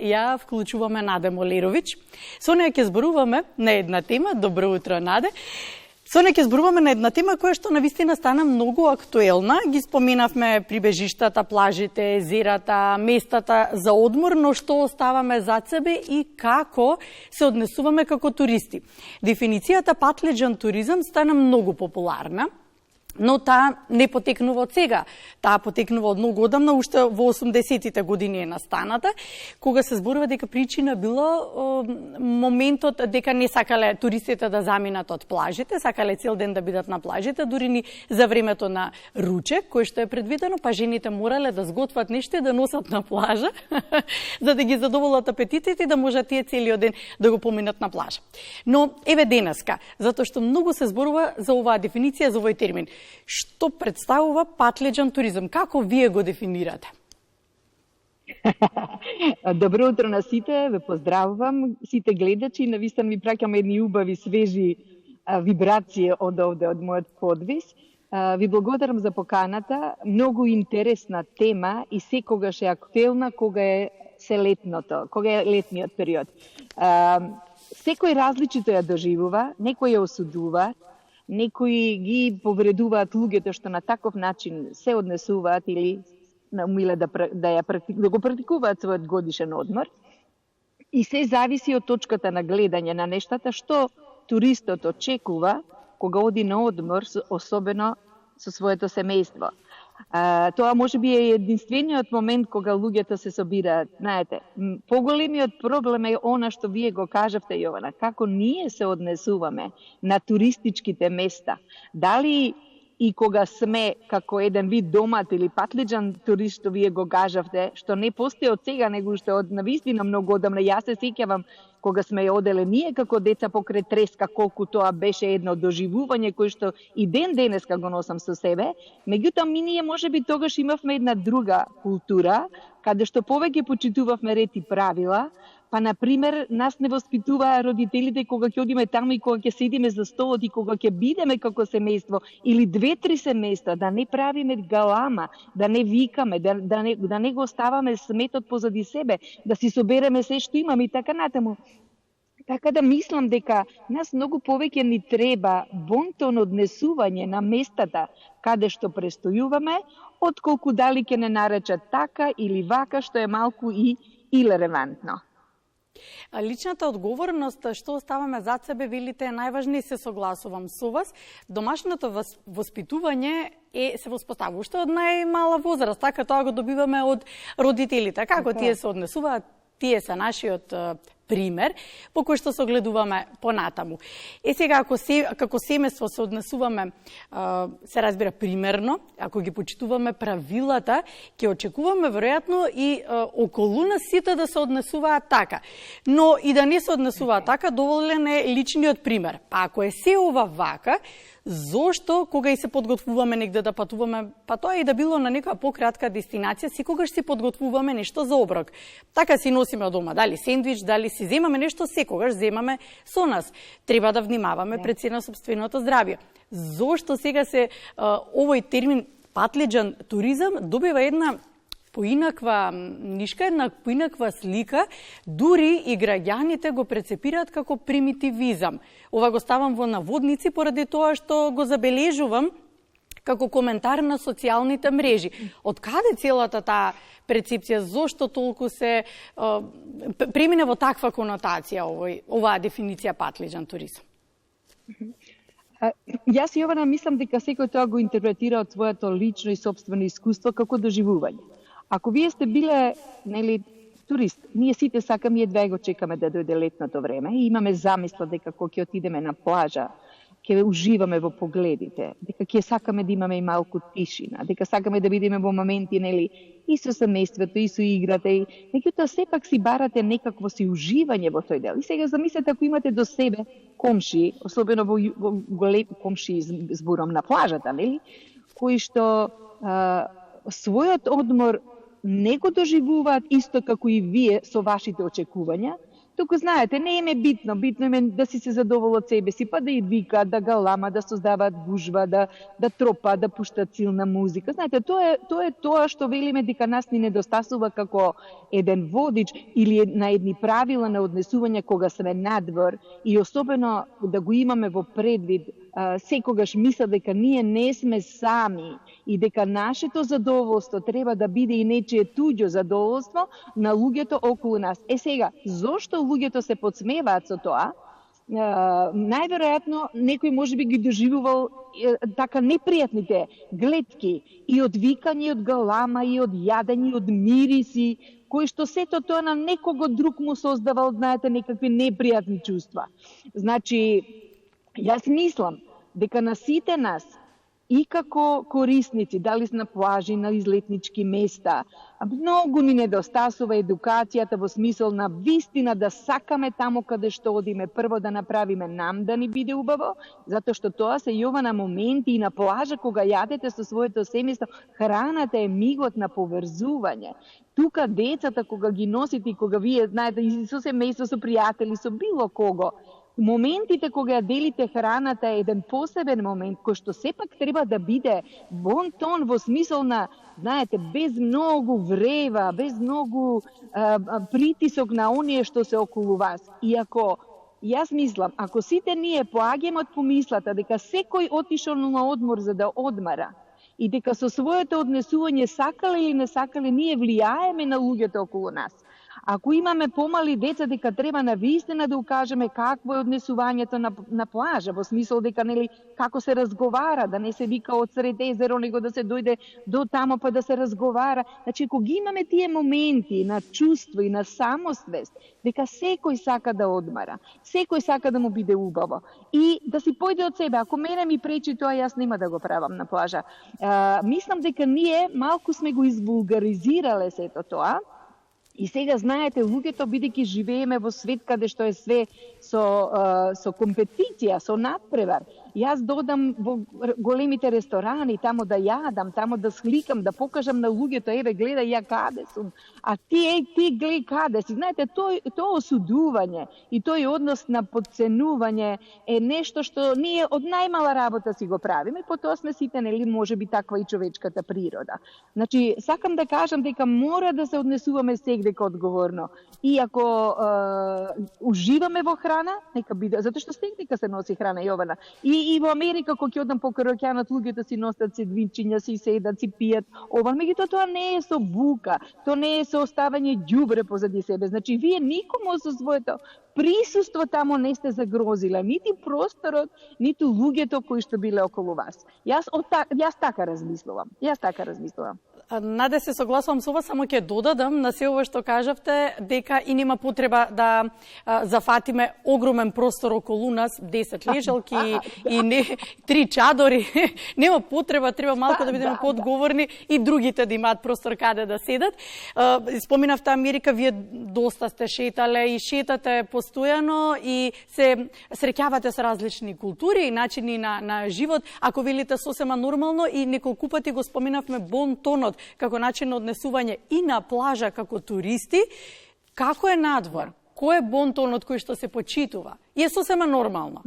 ја вклучуваме Наде Молеровиќ. Со неја ќе зборуваме на една тема. Добро утро, Наде. Со неја ќе зборуваме на една тема која што навистина стана многу актуелна. Ги споменавме прибежиштата, плажите, езерата, местата за одмор, но што оставаме зад себе и како се однесуваме како туристи. Дефиницијата патлеџан туризам стана многу популарна, но таа не потекнува од сега. Таа потекнува од многу одамна, уште во 80-тите години е настаната, кога се зборува дека причина било моментот дека не сакале туристите да заминат од плажите, сакале цел ден да бидат на плажите, дури ни за времето на ручек, кој што е предвидено, па жените морале да сготват нешто и да носат на плажа, за да ги задоволат апетитите и да можат тие целиот ден да го поминат на плажа. Но еве денеска, затоа што многу се зборува за оваа дефиниција, за овој термин. Што представува патлеџан туризам? Како вие го дефинирате? Добро утро на сите, ве поздравувам. Сите гледачи, навистина ви праќам едни убави, свежи вибрации од овде, од мојот подвис. Ви благодарам за поканата. Многу интересна тема и секогаш е актуелна кога е кога е летниот период. Секој различито ја доживува, некој ја осудува, некои ги повредуваат луѓето што на таков начин се однесуваат или умиле да го практикуваат својот годишен одмор. И се зависи од точката на гледање на нештата, што туристот очекува кога оди на одмор, особено со своето семејство. Тоа може би е единствениот момент кога луѓето се собираат. Знаете, поголемиот проблем е она што вие го кажавте, Јована, како ние се однесуваме на туристичките места. Дали и кога сме како еден вид домат или патлеџан турист, што вие го кажавте, што не постои од сега, него што од навистина многу одамна. Јас се сеќавам кога сме оделе ние како деца покрај треска, колку тоа беше едно доживување кој што и ден денеска го носам со себе. Меѓутоа, ние можеби тогаш имавме една друга култура, каде што повеќе почитувавме ред и правила. Па, например, нас не воспитуваа родителите кога ќе одиме таму и кога ќе седиме за столот и кога ќе бидеме како семејство или 2-3 семејства, да не правиме галама, да не викаме, да не го оставаме сметот позади себе, да си собереме се што имаме и така натаму. Така да мислам дека нас многу повеќе ни треба бонтон однесување на местата каде што престојуваме, отколку дали ќе не наречат така или вака, што е малку и ирелевантно. Личната одговорност што оставаме зад себе, велите, е најважна и се согласувам со вас. Домашното воспитување се воспоставува уште од најмала возраст, така тоа го добиваме од родителите. Како тие се однесуваат, тие се нашиот пример по кој што се огледуваме понатаму. Сега, како семејство се однесуваме, се разбира, примерно, ако ги почитуваме правилата, ќе очекуваме веројатно и околу нас сите да се однесуваат така. Но и да не се однесуваат така, доволен е личниот пример. Па ако е се ова вака, зошто кога и се подготвуваме негде да патуваме, па тоа и да било на некоја пократка дестинација, секогаш си подготвуваме нешто за оброк. Така си носиме од дома, дали сендвич, дали си земаме нешто, секогаш земаме со нас. Треба да внимаваме пред се на собственото здравје. Зошто сега се овој термин патлеџан туризам добива една поинаква нишка, една поинаква слика, дури и граѓаните го прецепираат како примитивизам. Ова го ставам во наводници поради тоа што го забележувам како коментар на социјалните мрежи. Од каде целата таа перцепција, зошто толку се премине во таква конотација оваа дефиниција патлеџан туризам? Јас, Јована, мислам дека секој тоа го интерпретира од своето лично и собствено искуство како доживување. Ако вие сте биле, турист, ние сите сакаме, едва го чекаме да дојде летното време и имаме замисла дека кога ќе отидеме на плажа, ќе уживаме во погледите, дека ќе сакаме да имаме и малку тишина, дека сакаме да бидеме во моменти, и со семејството, и со играта, и меѓутоа сепак си барате некакво си уживање во тој дел. И сега замислете ако имате до себе комши, особено во големи комши, зборам на плажата, кои што својот одмор не го доживуваат исто како и вие со вашите очекувања, Туку знаете, не им е битно им е да си се задовол од себе си, па да и викаат, да галама, да создаваат гужва, да тропаат, да пуштат силна музика. Знаете, тоа е тоа што велиме дека нас ни недостасува како еден водич или на едни правила на однесување кога сме надвор и особено да го имаме во предвид секогаш мисля дека ние не сме сами и дека нашето задоволство треба да биде и нечие туѓо задоволство на луѓето околу нас. Сега, зошто луѓето се подсмеваат со тоа? Најверојатно некој можеби ги доживувал така непријатните гледки и од викање, и од галама, и од јадење, и од мириси, кои што сето тоа на некого друг му создавал, знаете, некакви непријатни чувства. Значи, јас мислам дека на сите нас и како корисници, дали на плажи, на излетнички места, многу ни недостасува едукацијата во смисол на вистина да сакаме таму каде што одиме, прво да направиме нам да ни биде убаво, затоа што тоа се и ова на моменти и на плажа кога јадете со своето семејство, храната е мигот на поврзување. Тука децата кога ги носите и кога вие знаете и со семејство, со пријатели, со било кого, моментите кога ја делите храната е еден посебен момент кој што сепак треба да биде бон тон во смисол на, знаете, без многу врева, без многу притисок на оние што се околу вас. Иако јас мислам, ако сите ние поаѓаме од помислата дека секој отишол на одмор за да одмара и дека со своето однесување сакале или не сакале ние влијаеме на луѓето околу нас. Ако имаме помали деца, дека треба на вистина да укажеме какво е однесувањето на плажа, во смисол дека нели како се разговара, да не се вика од сред езеро, него да се дојде до тамо па да се разговара. Значи, ако ги имаме тие моменти на чувство и на самосвест, дека секој сака да одмара, секој сака да му биде убаво и да си појде од себе. Ако мене ми пречи тоа, јас нема да го правам на плажа. Мислам дека ние малку сме го извулгаризирале сето тоа. И сега, знаете, луѓето, бидејќи живееме во свет каде што е све со компетиција, со надпревар. Јас додам во големите ресторани, тамо да јадам, тамо да сликам, да покажам на луѓето, еве, гледај ја каде сум, а ти гледај каде си. Знаете, тоа осудување и тој однос на подценување е нешто што ние од најмала работа си го правиме, потоа сме сите, нели, можеби таква и човечката природа. Значи, сакам да кажам дека мора да се однесуваме секдека одговорно. И ако уживаме во храна, нека биде, затоа што секдека се носи храна, Јована. И во Америка, кога ќе одам покрај океанот, луѓето си носат седвинчиња, си седат, си пијат. Меѓутоа тоа не е со бука, тоа не е со оставање ѓубре позади себе. Значи, вие никому со своето присуство тамо не сте загрозила, нити просторот, ниту луѓето кои што биле околу вас. Јас така размислувам. Наде се согласувам со вас, само ќе додадам на се ова што кажавте, дека и нема потреба да зафатиме огромен простор околу нас, 10 лежалки и 3 чадори. Нема потреба, треба малку да бидеме поодговорни и другите да имаат простор каде да седат. Споминавте Америка, вие доста сте шетале и шетате постојано и се среќавате со различни култури и начини на живот. Ако велите сосема нормално и неколку пати го споминавме бон тонот како начин на однесување и на плажа како туристи, како е надвор? Кој е бон тонот кој што се почитува? И е сосема нормално.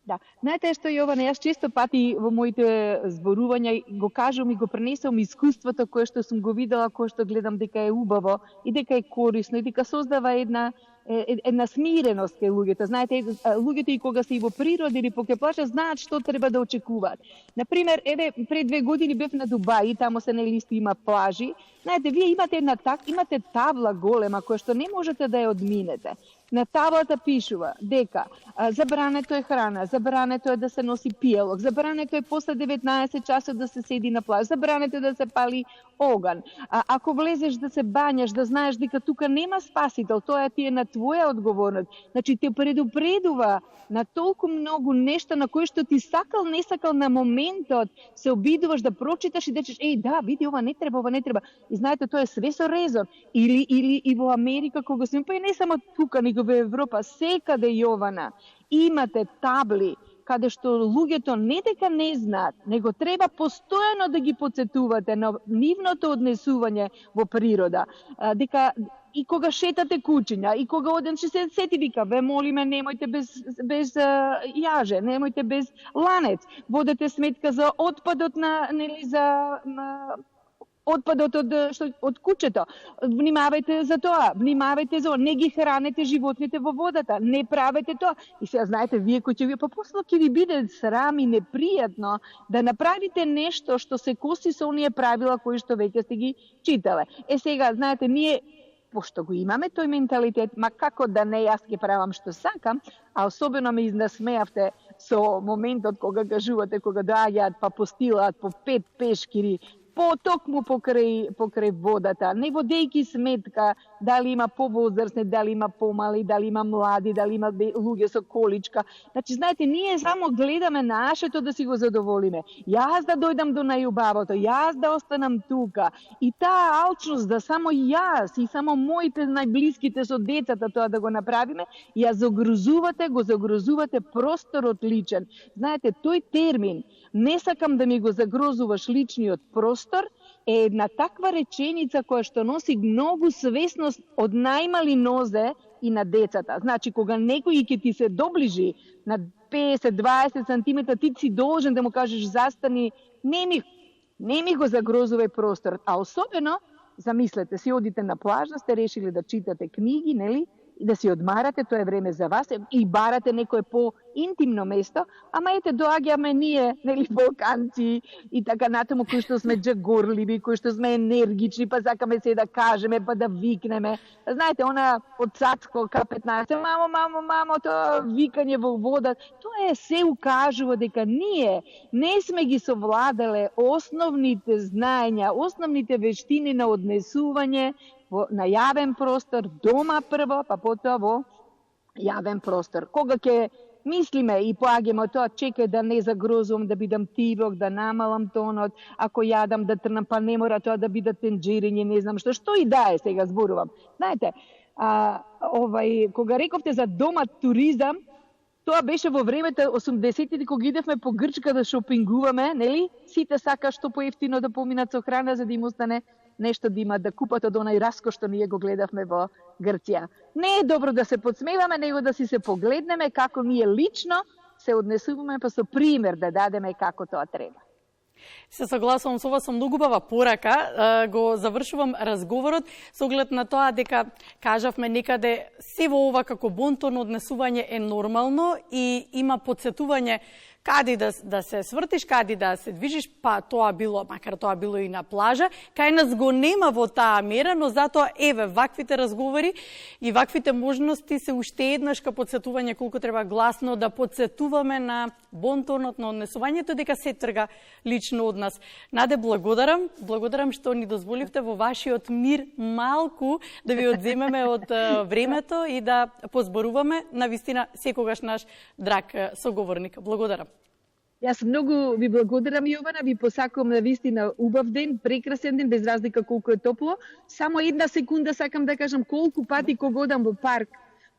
Да, знаете што, Јована, јас често пати во моите зборувања го кажувам и го пренесувам искуството кое што сум го видела, кое што гледам дека е убаво и дека е корисно и дека создава една смиреност кај луѓето. Знаете, луѓето и кога се и во природа или покрај плажа знаат што треба да очекуваат. Например, еве пред 2 години бев на Дубај, тамо се најлисти има плажи. Знаете, вие имате табла голема која што не можете да ја одминете. На таблата пишува дека забрането е храна, забрането е да се носи пијалок, забрането е после 19 часот да се седи на плаж, забрането е да се пали оган. Ако влезеш да се бањаш, да знаеш дека тука нема спасител, тоа ти е на твоја одговорност. Значи те предупредува на толку многу нешта на кои што ти сакал, не сакал на моментот, се обидуваш да прочиташ и да речеш, да, види, ова не треба. И знаете, тоа е све со резон. Или и во Америка, кога сме, па и не само тука, него во Европа, секаде, Јована, имате табли, каде што луѓето не дека не знаат, него треба постојано да ги потсетувате на нивното однесување во природа, дека и кога шетате кучиња, и кога оден ќе се сети вика, ве молиме немојте без јаже, немојте без ланец. Водете сметка за отпадот за отпадот од кучето. Внимавајте за тоа, не ги хранете животните во водата, не правете тоа. И сега знаете, вие кои ќе ви после ќе ви биде срам и непријатно да направите нешто што се коси со оние правила кои што веќе сте ги читале. Сега, знаете, ние пошто го имаме тој менталитет, ма како да не, јас ќе правам што сакам, а особено ме изнасмеавте со моментот кога кажувате, кога доаѓаат па постилаат по 5 пешкири, потокму покрај водата, не водејки сметка дали има повозрасни, дали има помали, дали има млади, дали има луѓе со количка. Значи, знаете, ние само гледаме нашето да си го задоволиме. Јас да дојдам до најубавото, јас да останам тука. И таа алчност да само јас и само моите најблиските со децата тоа да го направиме, го загрозувате просторот личен. Знаете, тој термин, не сакам да ми го загрозуваш личниот простор, е една таква реченица која што носи многу свесност од најмали нозе и на децата. Значи, кога некој ќе ти се доближи на 50-20 сантиметра, ти си должен да му кажеш застани, не ми го загрозувај просторот. А особено, замислете, си одите на плажа, сте решили да читате книги, нели? И да си одмарате, тоа е време за вас, и барате некое по-интимно место, ама ете, доаѓаме ние, нели, балканци и така натаму, кои што сме джагорливи, кои што сме енергични, па сакаме се да кажеме, па да викнеме. Знаете, она од Цацко К15, мамо, тоа викање во вода, тоа се укажува дека ние не сме ги совладале основните знаења, основните вештини на однесување, на јавен простор, дома прво, па потоа во јавен простор. Кога ќе мислиме и поаѓаме тоа, чекај да не загрозувам, да бидам тивок, да намалам тонот, ако јадам да трнам, па не мора тоа да бидат тенџериња, не знам што и да е, сега зборувам. Знаете, кога рековте за дома туризам, тоа беше во времето 80-тите кога идевме по Грчка да шопингуваме, нели? Сите сака што поевтино да поминат со храна за да им остане нешто да имат да купат од онај раскош што ние го гледавме во Грција. Не е добро да се подсмеваме, него да си се погледнеме како ние лично се однесуваме, па со пример да дадеме како тоа треба. Се согласувам со вас, со многу убава порака. Го завршувам разговорот со оглед на тоа дека кажавме некаде се во ова како бонтон однесување е нормално и има подсетување кади да се свртиш, кади да се движиш, па тоа било, макар тоа било и на плажа, кај нас го нема во таа мера, но затоа еве ваквите разговори и ваквите можности се уште еднаш ка подсетување колку треба гласно да подсетуваме на бонтонот на однесувањето дека се трга лично од нас. Наде, благодарам што ни дозволивте во вашиот мир малку да ви одземеме од времето и да позборуваме на вистина секогаш наш драг соговорник. Благодарам. Јас многу ви благодарам, Јована, ви посакувам на вистина убав ден, прекрасен ден, без разлика колку е топло. Само една секунда сакам да кажам колку пати кога одам во парк,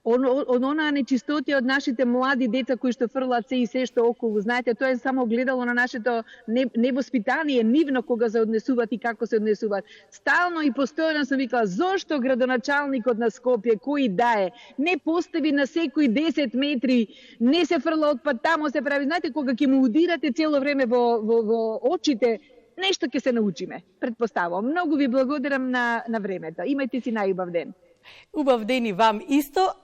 од онаа нечистотија од нашите млади деца кои што фрлаат се и се што околу. Знаете, тоа е само гледало на нашето невоспитание, нивно кога се однесуваат и како се однесуваат. Стално и постојано сум викала, зошто градоначалникот на Скопје, кој да е, не постави на секои 10 метри, не се фрла отпад, тамо се прави. Знаете, кога ќе му удирате цело време во очите, нешто ќе се научиме, предпоставувам. Многу ви благодарам на времето. Имајте си најубав ден. Убав ден и вам исто.